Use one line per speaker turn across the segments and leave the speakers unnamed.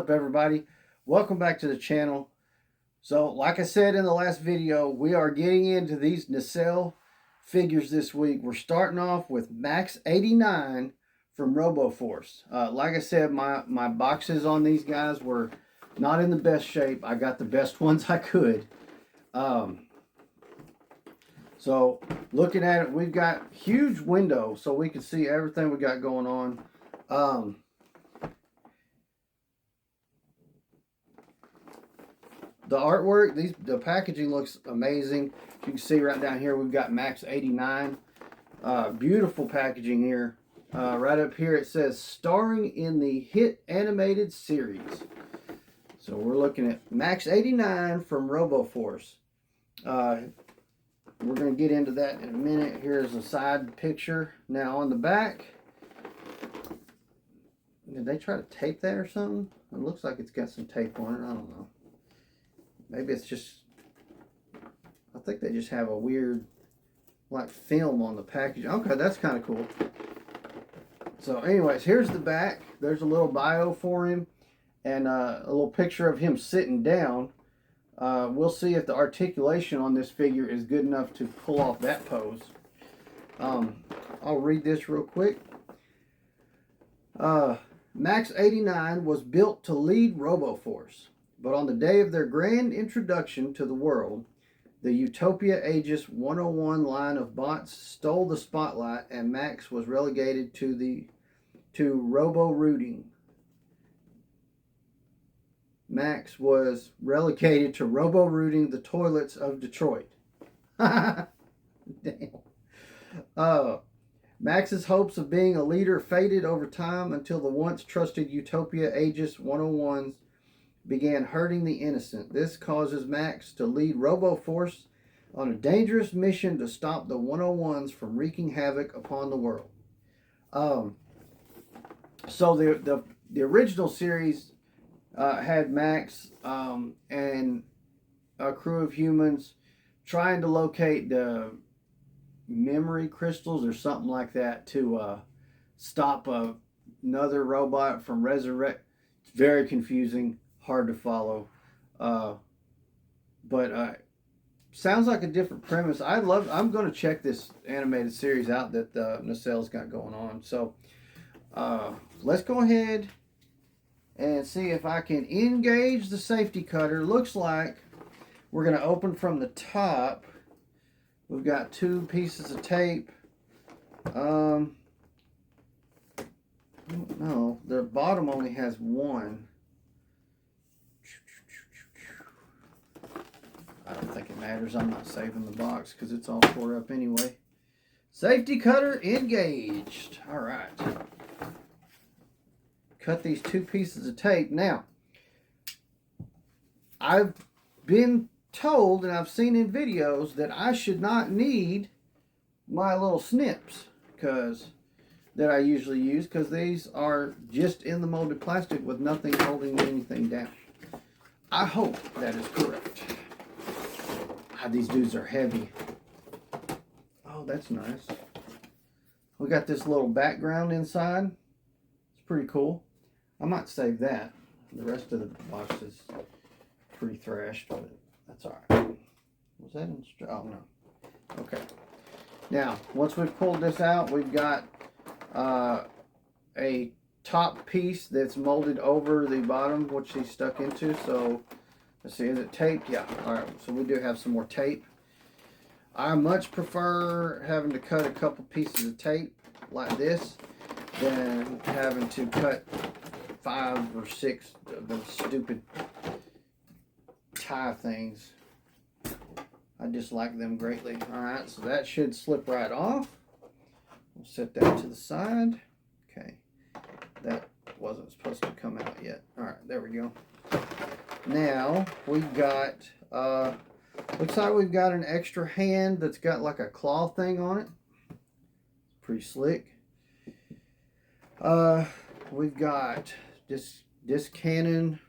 up, everybody? Welcome back to the channel. So like I said in the last video, we are getting into these Nacelle figures this week. We're starting off with Maxx 89 from Robo Force. Like I said, my boxes on these guys were not in the best shape. I got the best ones I could. So looking at it, we've got huge windows so we can see everything we got going on. The artwork, the packaging looks amazing. You can see right down here, we've got Maxx 89. Beautiful packaging here. Right up here, it says, starring in the hit animated series. So we're looking at Maxx 89 from Robo Force. We're going to get into that in a minute. Here's a side picture. Now on the back, did they try to tape that or something? It looks like it's got some tape on it. I don't know. Maybe it's just, I think they just have a weird, like, film on the package. Okay, that's kind of cool. So anyways, here's the back. There's a little bio for him and a little picture of him sitting down. We'll see if the articulation on this figure is good enough to pull off that pose. I'll read this real quick. Maxx 89 was built to lead Robo Force. But on the day of their grand introduction to the world, the Utopia Aegis 101 line of bots stole the spotlight, and Maxx was relegated to robo-rooting. Maxx was relegated to robo-rooting the toilets of Detroit. Damn. Maxx's hopes of being a leader faded over time until the once trusted Utopia Aegis 101s began hurting the innocent. This causes Maxx to lead Robo Force on a dangerous mission to stop the 101s from wreaking havoc upon the world. So the original series had Maxx and a crew of humans trying to locate the memory crystals or something like that to stop another robot from resurrect. It's very confusing. Hard to follow, but sounds like a different premise. I'm going to check this animated series out that Nacelle's got going on. So let's go ahead and see if I can engage the safety cutter. Looks like we're going to open from the top. We've got 2 pieces of tape. No, the bottom only has 1. I don't think it matters. I'm not saving the box because it's all tore up anyway. Safety cutter engaged. All right. Cut these 2 pieces of tape. Now, I've been told and I've seen in videos that I should not need my little snips that I usually use, because these are just in the molded plastic with nothing holding anything down. I hope that is correct. These dudes are heavy. Oh, that's nice. We got this little background inside. It's pretty cool. I might save that. The rest of the box is pretty thrashed, but that's all right. Was that in? Oh, no. Okay. Now, once we've pulled this out, we've got a top piece that's molded over the bottom, which he's stuck into. So let's see, is it taped? Yeah. All right, so we do have some more tape. I much prefer having to cut a couple pieces of tape like this than having to cut 5 or 6 of those stupid tie things. I dislike them greatly. All right, so that should slip right off. We'll set that to the side. Okay, that wasn't supposed to come out yet. All right, there we go. Now we've got looks like we've got an extra hand that's got like a claw thing on it. Pretty slick. We've got this cannon.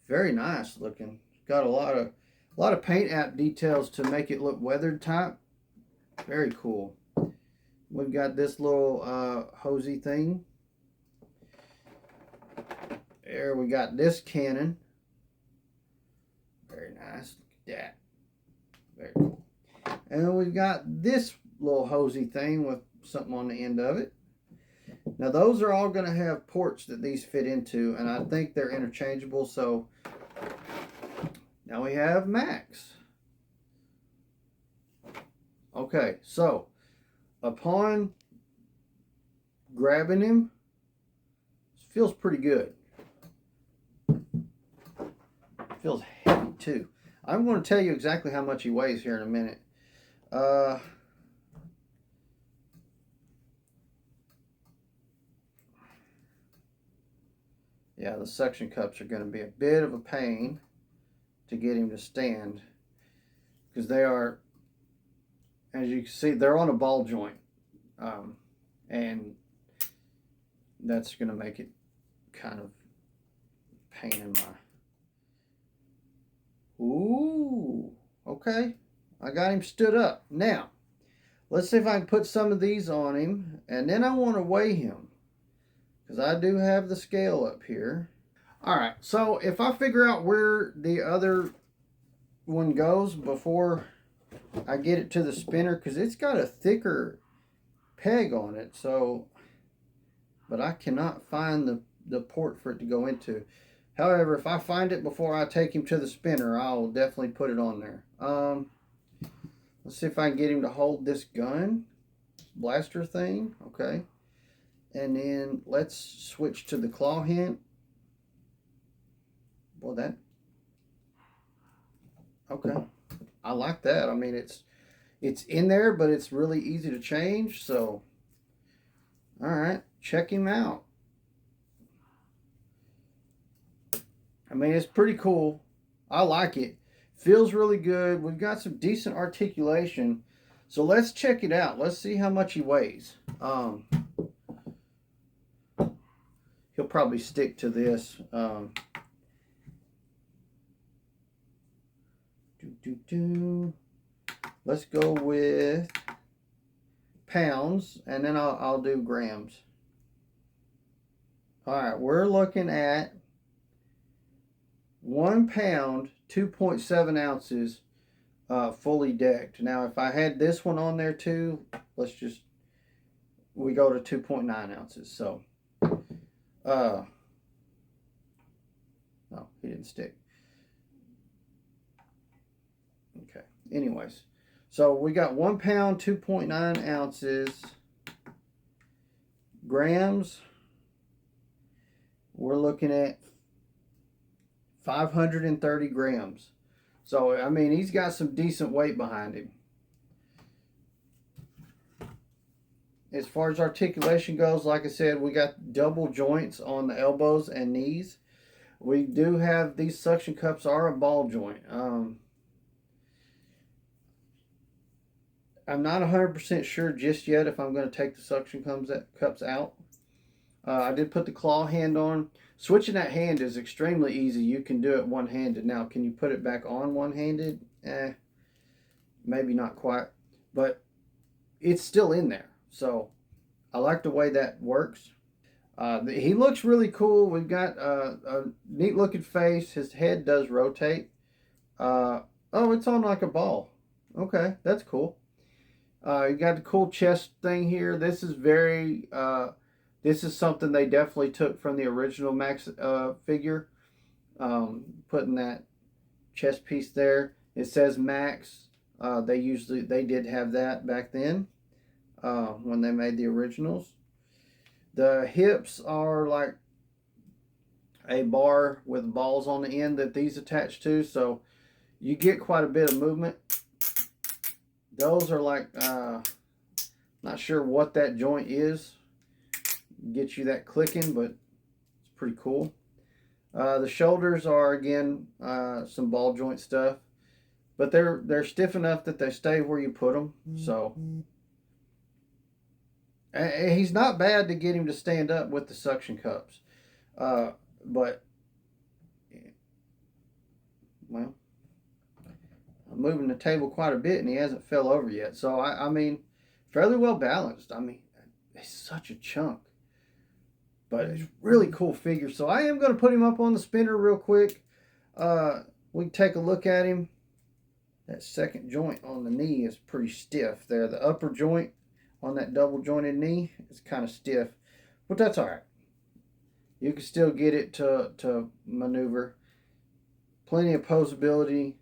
Very nice looking. Got a lot of paint app details to make it look weathered type. Very cool. We've got this little hosey thing. There we got this cannon. Very nice. Look at that. Very cool. And we've got this little hosey thing with something on the end of it. Now those are all going to have ports that these fit into, and I think they're interchangeable. So now we have Maxx. Okay, so upon grabbing him, it feels pretty good. Feels heavy too. I'm going to tell you exactly how much he weighs here in a minute. Yeah, the suction cups are going to be a bit of a pain to get him to stand, because they are, as you can see, they're on a ball joint, and that's going to make it kind of pain in my... Ooh, okay. I got him stood up. Now, let's see if I can put some of these on him, and then I want to weigh him, because I do have the scale up here. All right, so if I figure out where the other one goes before I get it to the spinner, because it's got a thicker peg on it, so, but I cannot find the port for it to go into. However, if I find it before I take him to the spinner, I'll definitely put it on there. Let's see if I can get him to hold this gun blaster thing. Okay. And then let's switch to the claw hand. Well, that... Okay. I like that. I mean, it's in there, but it's really easy to change. So, all right. Check him out. I mean, it's pretty cool. I like it. Feels really good. We've got some decent articulation. So let's check it out. Let's see how much he weighs. He'll probably stick to this. Let's go with pounds, and then I'll do grams. All right, we're looking at 1 pound, 2.7 ounces, fully decked. Now, if I had this one on there too, we go to 2.9 ounces. So, no, he didn't stick. Okay. Anyways, so we got 1 pound, 2.9 ounces. Grams, we're looking at 530 grams. So, I mean, he's got some decent weight behind him. As far as articulation goes, like I said, we got double joints on the elbows and knees. We do have, these suction cups are a ball joint. I'm not 100% sure just yet if I'm going to take the suction cups out. I did put the claw hand on. Switching that hand is extremely easy. You can do it one-handed. Now, can you put it back on one-handed? Maybe not quite. But it's still in there. So, I like the way that works. He looks really cool. We've got a neat-looking face. His head does rotate. Oh, it's on like a ball. Okay, that's cool. You got the cool chest thing here. This is very... this is something they definitely took from the original Maxx figure. Putting that chest piece there. It says Maxx. They did have that back then when they made the originals. The hips are like a bar with balls on the end that these attach to, so you get quite a bit of movement. Those are like, not sure what that joint is. Get you that clicking, but it's pretty cool. The shoulders are, again, some ball joint stuff, but they're stiff enough that they stay where you put them. So he's not bad to get him to stand up with the suction cups, but well, I'm moving the table quite a bit and he hasn't fell over yet. So I mean, fairly well balanced. I mean, it's such a chunk. But it's really cool figure. So I am going to put him up on the spinner real quick. We can take a look at him. That second joint on the knee is pretty stiff there. The upper joint on that double jointed knee is kind of stiff, but that's all right. You can still get it to maneuver. Plenty of posability.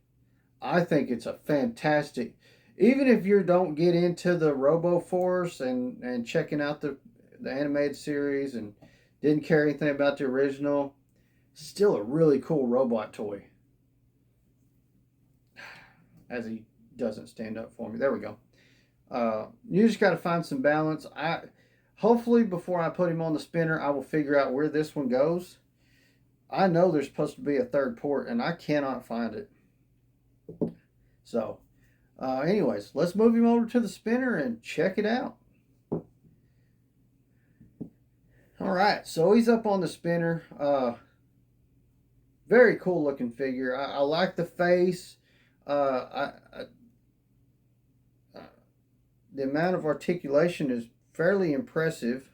I think it's a fantastic, even if you don't get into the Robo Force and checking out the animated series and didn't care anything about the original, still a really cool robot toy. As he doesn't stand up for me. There we go. You just got to find some balance. Hopefully before I put him on the spinner, I will figure out where this one goes. I know there's supposed to be a third port, and I cannot find it. So, anyways, let's move him over to the spinner and check it out. All right, so he's up on the spinner. Very cool looking figure. I like the face. The amount of articulation is fairly impressive.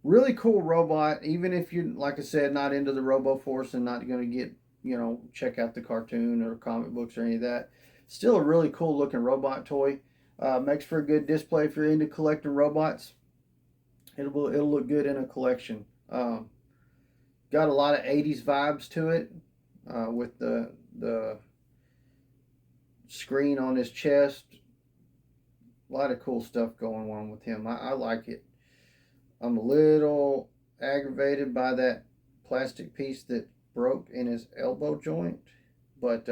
Really cool robot, even if you're, like I said, not into the Robo Force and not going to get, check out the cartoon or comic books or any of that. Still a really cool looking robot toy. Makes for a good display if you're into collecting robots. It'll look good in a collection. Got a lot of 80s vibes to it with the screen on his chest. A lot of cool stuff going on with him. I like it. I'm a little aggravated by that plastic piece that broke in his elbow joint, but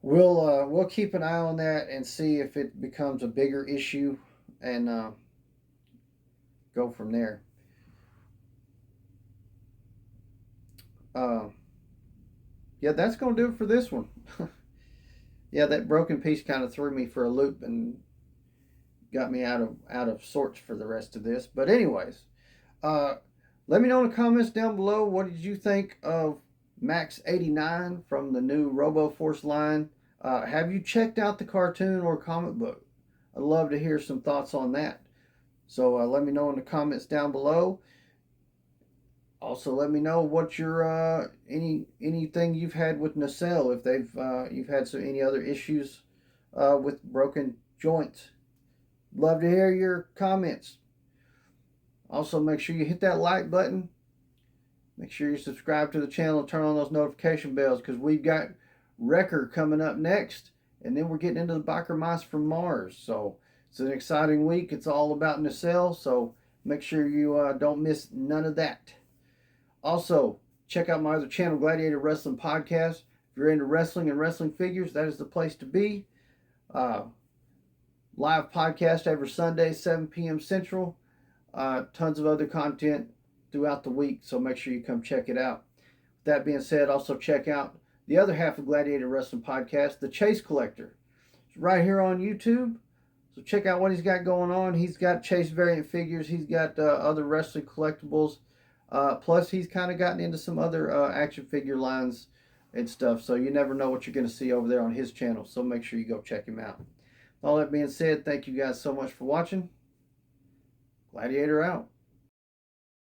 we'll keep an eye on that and see if it becomes a bigger issue and go from there. Yeah, that's going to do it for this one. Yeah, that broken piece kind of threw me for a loop and got me out of sorts for the rest of this. But anyways, let me know in the comments down below, what did you think of Maxx 89 from the new Robo Force line? Have you checked out the cartoon or comic book? I'd love to hear some thoughts on that. So let me know in the comments down below. Also, let me know what your anything you've had with Nacelle, if you've had any other issues with broken joints. Love to hear your comments. Also, make sure you hit that like button. Make sure you subscribe to the channel and turn on those notification bells, because we've got Wrecker coming up next, and then we're getting into the Biker Mice from Mars. So it's an exciting week. It's all about Nacelle, so make sure you don't miss none of that. Also, check out my other channel, Gladiator Wrestling Podcast. If you're into wrestling and wrestling figures, that is the place to be. Live podcast every Sunday, 7 p.m. Central. Tons of other content throughout the week, so make sure you come check it out. With that being said, also check out the other half of Gladiator Wrestling Podcast, The Chase Collector. It's right here on YouTube. So check out what he's got going on. He's got Chase variant figures. He's got other wrestling collectibles. Plus, he's kind of gotten into some other action figure lines and stuff. So you never know what you're going to see over there on his channel. So make sure you go check him out. All that being said, thank you guys so much for watching. Gladiator out.